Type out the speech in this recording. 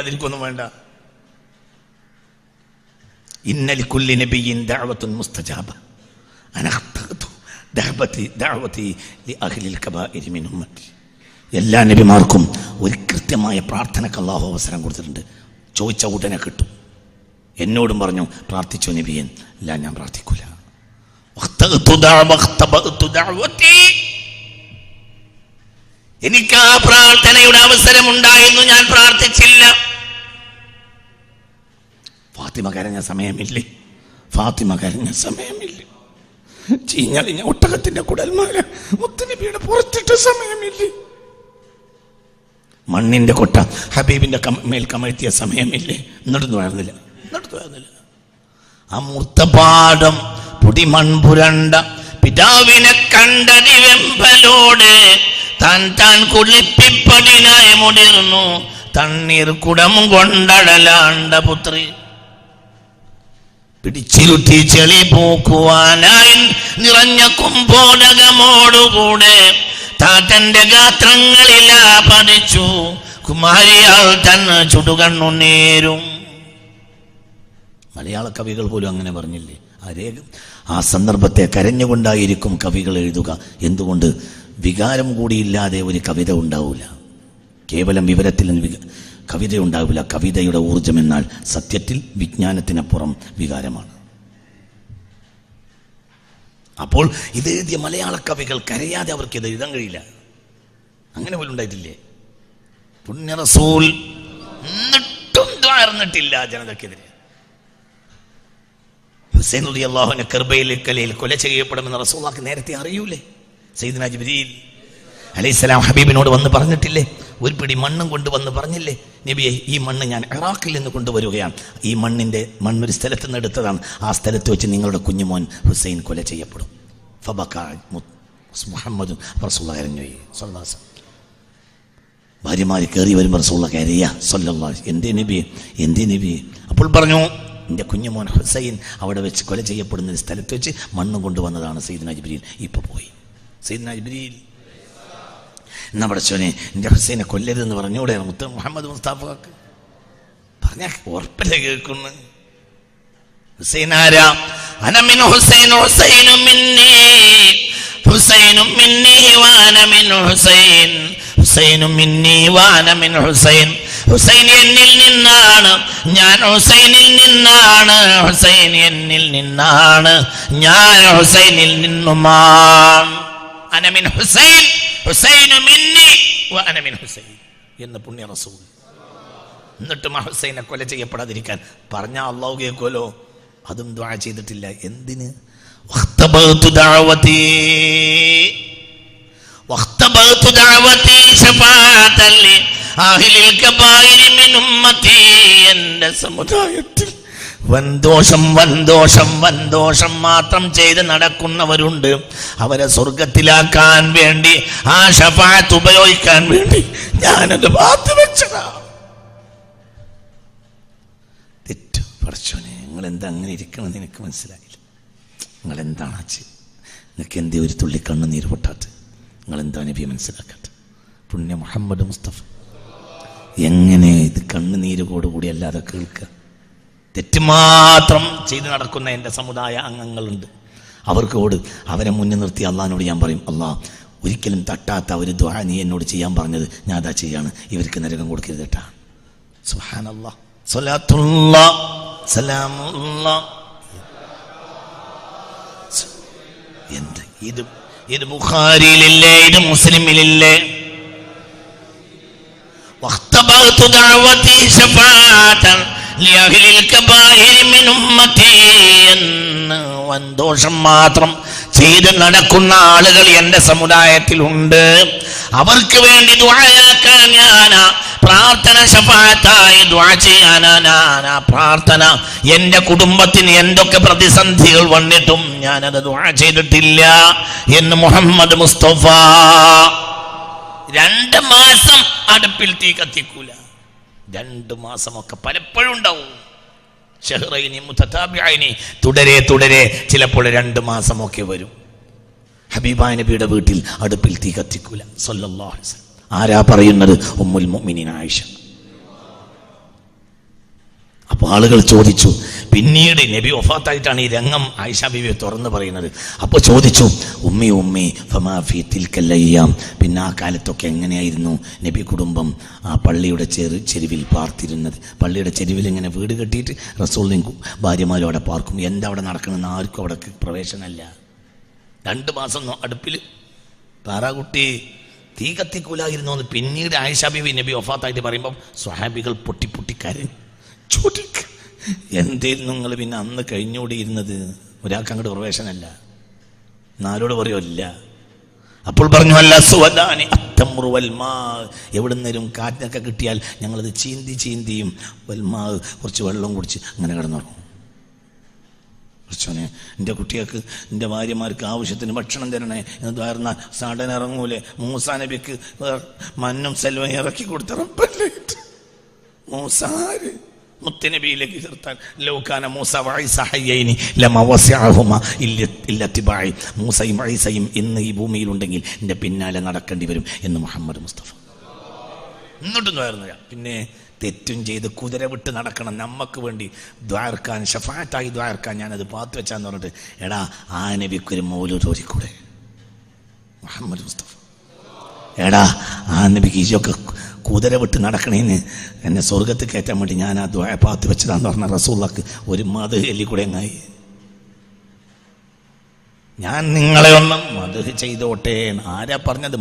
അതിരിക്കൊന്നും വേണ്ട. ഇന്നലി കുല്ലി നബിയിൻ ദഅവത്തുൻ മുസ്തജാബ അനഖ്തഖതു ദഅവതി ലിഅഹ്ലിൽ കബാഇരി മിൻ ഉമ്മത്തി. എല്ലാ നബിമാർക്കും ഒരു കൃത്യമായ പ്രാർത്ഥനയ്ക്ക് അല്ലാഹു അവസരം കൊടുത്തിട്ടുണ്ട്. ചോദിച്ച ഉടനെ കിട്ടും. എന്നോടും പറഞ്ഞു, പ്രാർത്ഥിച്ചു നബിയൻ. ഇല്ല, ഞാൻ പ്രാർത്ഥിക്കൂല. എനിക്ക് ആ പ്രാർത്ഥനയുടെ അവസരമുണ്ടായിരുന്നു, ഞാൻ പ്രാർത്ഥിച്ചില്ല. ഫാത്തിമ കരഞ്ഞ സമയമില്ലേ? ഫാത്തിമ കരഞ്ഞ സമയമില്ലേ? ചീഞ്ഞളിഞ്ഞ ഒട്ടകത്തിന്റെ കുടൽമാല മുത്തുനബിയുടെ പുറത്തിട്ട സമയമില്ലേ? മണ്ണിന്റെ കൊട്ട ഹബീബിന്റെ മേൽ കമഴ്ത്തിയ സമയമില്ലേ? എന്നിട്ടൊന്നും വളർന്നില്ല. ആ മുത്തപാടം പൊടി മൺപുരണ്ട പിതാവിനെ കണ്ടടി വെമ്പലോട് താൻ താൻ കുളിപ്പിപ്പടിനായി മുതിർന്നു തണ്ണീർ കുടം കൊണ്ടടലാണ്ട പുത്രി. പിടിച്ചിരുത്തി ചെളി പൂക്കുവാനായി നിറഞ്ഞ കുമ്പോടകമോടുകൂടെ താത്തന്റെ ഗാത്രങ്ങളിലാ പതിച്ചു കുമാരിയാൾ തന്നെ ചുടുകണ്ണുനീരും. മലയാള കവികൾ പോലും അങ്ങനെ പറഞ്ഞില്ലേ? ആ സന്ദർഭത്തെ കരഞ്ഞുകൊണ്ടായിരിക്കും കവികൾ എഴുതുക. എന്തുകൊണ്ട്? വികാരം കൂടിയില്ലാതെ ഒരു കവിത ഉണ്ടാവില്ല. കേവലം വിവരത്തിൽ കവിത ഉണ്ടാവില്ല. കവിതയുടെ ഊർജം എന്നാൽ സത്യത്തിൽ വിജ്ഞാനത്തിനപ്പുറം വികാരമാണ്. അപ്പോൾ ഇത് എഴുതിയ മലയാള കവികൾ കരയാതെ അവർക്ക് ഇത് എഴുതാൻ കഴിയില്ല. അങ്ങനെ പോലും ഉണ്ടായിട്ടില്ലേ? പുണ്യ റസൂൽ എന്നിട്ടും ദ്വാർന്നിട്ടില്ല ജനതക്കെതിരെ. ഹുസൈൻ റളിയല്ലാഹു അൻഹു കർബലയിൽ കൊല ചെയ്യപ്പെടുമെന്ന് റസൂലുള്ളാഹിക്ക് നേരത്തെ അറിയൂലേ? സയ്യിദുനാ ജിബ്രീൽ അലൈഹിസ്സലാം ഹബീബിനോട് വന്ന് പറഞ്ഞിട്ടില്ലേ? ഒരു പിടി മണ്ണും കൊണ്ടുവന്ന് പറഞ്ഞില്ലേ, നബിയെ ഈ മണ്ണ് ഞാൻ ഇറാഖിൽ നിന്ന് കൊണ്ടുവരികയാണ്, ഈ മണ്ണൊരു സ്ഥലത്ത് നിന്ന് എടുത്തതാണ്, ആ സ്ഥലത്ത് വെച്ച് നിങ്ങളുടെ കുഞ്ഞുമോൻ ഹുസൈൻ കൊല ചെയ്യപ്പെടും. മുഹമ്മദ് റസൂലുള്ളാഹി കരഞ്ഞുപോയി. ഭാര്യമാര് കയറി വരുമ്പോൾ റസൂലുള്ളാഹി കരയുക. സ്വല്ലല്ലാഹു എന്തേ നബിയെ? അപ്പോൾ പറഞ്ഞു, എൻ്റെ കുഞ്ഞുമോൻ ഹുസൈൻ അവിടെ വെച്ച് കൊല ചെയ്യപ്പെടുന്ന സ്ഥലത്ത് വെച്ച് മണ്ണ് കൊണ്ടുവന്നതാണ് സയ്യിദുനാ ജിബ്രീൽ. ഇപ്പോൾ പോയി സയ്യിദുനാ ജിബ്രീൽ എന്നാ പഠിച്ചോനെ എൻ്റെ ഹുസൈനെ കൊല്ലരുതെന്ന് പറഞ്ഞൂടെ മുഹമ്മദ് മുസ്തഫക്ക്? പറഞ്ഞ ഉറപ്പല്ലേ കേൾക്കുന്നു. ഹുസൈൻ ആരാ? അനമിൻ ഹുസൈൻ ഹുസൈനും മിന്നീ ഹുസൈനും മിന്നീ വാന മിൻ ഹുസൈൻ ഹുസൈനും മിന്നീ വാന മിൻ ഹുസൈൻ. ഹുസൈൻ എന്നിൽ നിന്നാണ്, ഞാൻ ഹുസൈനിൽ നിന്നാണ്. ഹുസൈൻ എന്നിൽ നിന്നാണ്, ഞാൻ ഹുസൈനിൽ നിന്നുമാണ്. അനമിൻ ഹുസൈൻ ഹുസൈനു മിന്നി വഅന മിൻ ഹുസൈൻ എന്ന് പുണ്യ റസൂൽ. എന്നിട്ടും ആ ഹുസൈനെ കൊല ചെയ്യപ്പെടാതിരിക്കാൻ പറഞ്ഞ അല്ലാഹു കേൾക്കുമല്ലോ. അതും ദുആ ചെയ്തിട്ടില്ല. എന്തിന്? വഖ്തബതു ദഅവതി ശഫാഅത്തൻ ലി അഹ്ലിൽ കബായിരി മിൻ ഉമ്മത്തി. എൻ്റെ സമുദായത്തിൽ വൻദോഷം മാത്രം ചെയ്ത് നടക്കുന്നവരുണ്ട്. അവരെ സ്വർഗത്തിലാക്കാൻ വേണ്ടി, ആ ശഫാഅത്ത് ഉപയോഗിക്കാൻ വേണ്ടി ഞാനത് മാറ്റിവെച്ചതാ. തെറ്റു പറച്ചോനെ, നിങ്ങൾ എന്താ അങ്ങനെ ഇരിക്കണമെന്ന് എനിക്ക് മനസ്സിലായില്ല. നിങ്ങൾ എന്താണ് നിങ്ങൾക്ക് എന്തേ ഒരു തുള്ളി കണ്ണുനീര് പൊട്ടാത്ത? നിങ്ങൾ എന്താ നബിയെ മനസ്സിലാക്കാത്ത? പുണ്യ മുഹമ്മദ് മുസ്തഫ എങ്ങനെ ഇത് കണ്ണുനീരോടുകൂടി അല്ലാതെ കേൾക്കുക? തെറ്റ് മാത്രം ചെയ്ത് നടക്കുന്ന എൻ്റെ സമുദായ അംഗങ്ങളുണ്ട്. അവരെ മുന്നിൽ നിർത്തി അള്ളാഹിനോട് ഞാൻ പറയും, അള്ളാഹ് ഒരിക്കലും തട്ടാത്ത ഒരു ദുആ നീ എന്നോട് ചെയ്യാൻ പറഞ്ഞത് ഞാൻ അതാ ചെയ്യാണ്, ഇവർക്ക് നരകം കൊടുക്കരുത് കേട്ടാ. സുബ്ഹാനല്ലാഹ്, സ്വലാത്തുല്ലാഹ്, സലാമുല്ലാഹ്. എന്ത് ഇത് ബുഖാരിയിലില്ലേ? ഇത് മുസ്ലിമിലില്ലേ? വഖ്തബതു ദഅവതി ശഫാഅത്തൻ ലിഅഹ്ലിൽ കബായിരി മിൻ ഉമ്മത്തി. വൻദോഷം മാത്രം ചെയ്ത് നടക്കുന്ന ആളുകൾ എൻ്റെ സമുദായത്തിലുണ്ട്. അവർക്ക് വേണ്ടി ദുആയാക്കാൻ ഞാനാ പ്രാർത്ഥന, ശഫാഅത്തായി ദുആ ചെയ്യാനാ പ്രാർത്ഥന. എൻ്റെ കുടുംബത്തിന് എന്തൊക്കെ പ്രതിസന്ധികൾ വന്നിട്ടും ഞാനത് ദുആ ചെയ്തിട്ടില്ല എന്ന് മുഹമ്മദ് മുസ്തഫ. 2 മാസം അടുപ്പിൽ തീ കത്തിക്കൂല. 2 മാസമൊക്കെ പലപ്പോഴും ഉണ്ടാവും. ഷഹ്റൈനി മുതതാബിഐനി, തുടരെ ചിലപ്പോൾ 2 മാസമൊക്കെ വരും. ഹബീബായ നബിയുടെ വീട്ടിൽ അടുപ്പിൽ തീ കത്തിക്കൂല സല്ലല്ലാഹു അലൈഹി വസല്ലം. ആരാ പറയുന്നത്? ഉമ്മുൽ മുഅ്മിനീൻ ആയിഷ. ആളുകൾ ചോദിച്ചു. പിന്നീട് നബി വഫാത്തായിട്ടാണ് ഈ രംഗം ആയിഷ ബീവിയെ തുറന്ന് പറയുന്നത്. അപ്പോൾ ചോദിച്ചു, ഉമ്മി ഫമാ ഫീ തിൽക്കൽ അയ്യാം, പിന്നെ ആ കാലത്തൊക്കെ എങ്ങനെയായിരുന്നു നബി കുടുംബം ആ പള്ളിയുടെ ചെരുവിൽ പാർത്തിരുന്നത്? പള്ളിയുടെ ചെരുവിൽ ഇങ്ങനെ വീട് കെട്ടിയിട്ട് റസൂലും ഭാര്യമാരും അവിടെ പാർക്കും. എന്താ അവിടെ നടക്കണമെന്ന് ആർക്കും അവിടെ പ്രവേശനമല്ല. 2 മാസം അടുപ്പിൽ പാറാകുട്ടി തീ കത്തിക്കൂലായിരുന്നു എന്ന് പിന്നീട് ആയിഷ ബീവി നബി വഫാത്തായിട്ട് പറയുമ്പം സ്വഹാബികൾ പൊട്ടി കരഞ്ഞു. ചോദിക്ക്, എന്തായിരുന്നു നിങ്ങൾ പിന്നെ അന്ന് കഴിഞ്ഞുകൂടിയിരുന്നത്? ഒരാൾക്ക് അങ്ങോട്ട് പ്രവേശനമല്ല, 4 പറയുമല്ല. അപ്പോൾ പറഞ്ഞു, അല്ല സുവദാനി അത്തംറു വൽമാ, എവിടുന്നേരും കാറ്റിനൊക്കെ കിട്ടിയാൽ ഞങ്ങളത് ചീന്തിയും വൽമാ, കുറച്ച് വെള്ളം കുടിച്ച് അങ്ങനെ കിടന്നുറങ്ങും. കുറച്ചോനെ എൻ്റെ കുട്ടികൾക്ക്, എൻ്റെ ഭാര്യമാർക്ക് ആവശ്യത്തിന് ഭക്ഷണം തരണേ എന്ന് ദ്വാരുന്ന സാടൻ ഇറങ്ങൂലെ? മൂസാ നബിക്ക് മന്നും സെൽവം ഇറക്കി കൊടുത്ത മൂസാര് മുത്തനബിയിലേക്ക് ചേർത്താൻ ലൗകാന മൂസ വഈസ ഹയ്യൈനി ലമാ വസിഅഹുമാ ഇല്ലത്തിബാഇ, മൂസയും ഈസയും ഇന്ന് ഈ ഭൂമിയിലുണ്ടെങ്കിൽ എൻ്റെ പിന്നാലെ നടക്കേണ്ടി വരും എന്ന് മുഹമ്മദ് മുസ്തഫ. എന്നിട്ടും ദ്വാരുന്നില്ല. പിന്നെ തെറ്റും ചെയ്ത് കുതിര വിട്ട് നടക്കണം, നമുക്ക് വേണ്ടി ദ്വാർക്കാൻ, ഷഫാഅത്തായി ദ്വാർക്കാൻ ഞാനത് പാത്ത് വെച്ചാന്ന് പറഞ്ഞിട്ട്, എടാ ആ നബിക്കൊരു മൗലൂദ് ഓതിക്കൂടെ മുഹമ്മദ് മുസ്തഫ? എടാ ആ നബിക്ക് ഇതൊക്കെ കുതിര വിട്ട് നടക്കണേന്ന് എന്നെ സ്വർഗത്തിൽ കയറ്റാൻ വേണ്ടി ഞാൻ ആ ദ്വാ പാത്ത് വെച്ചതാന്ന് പറഞ്ഞ റസൂലുള്ളാഹിക്ക് ഒരു മദ്ഹ് എല്ലിക്കൂടെ അങ്ങായി. ഞാൻ നിങ്ങളെ ഒന്നും മദ്ഹ് ചെയ്തോട്ടെ ആരാ പറഞ്ഞത്?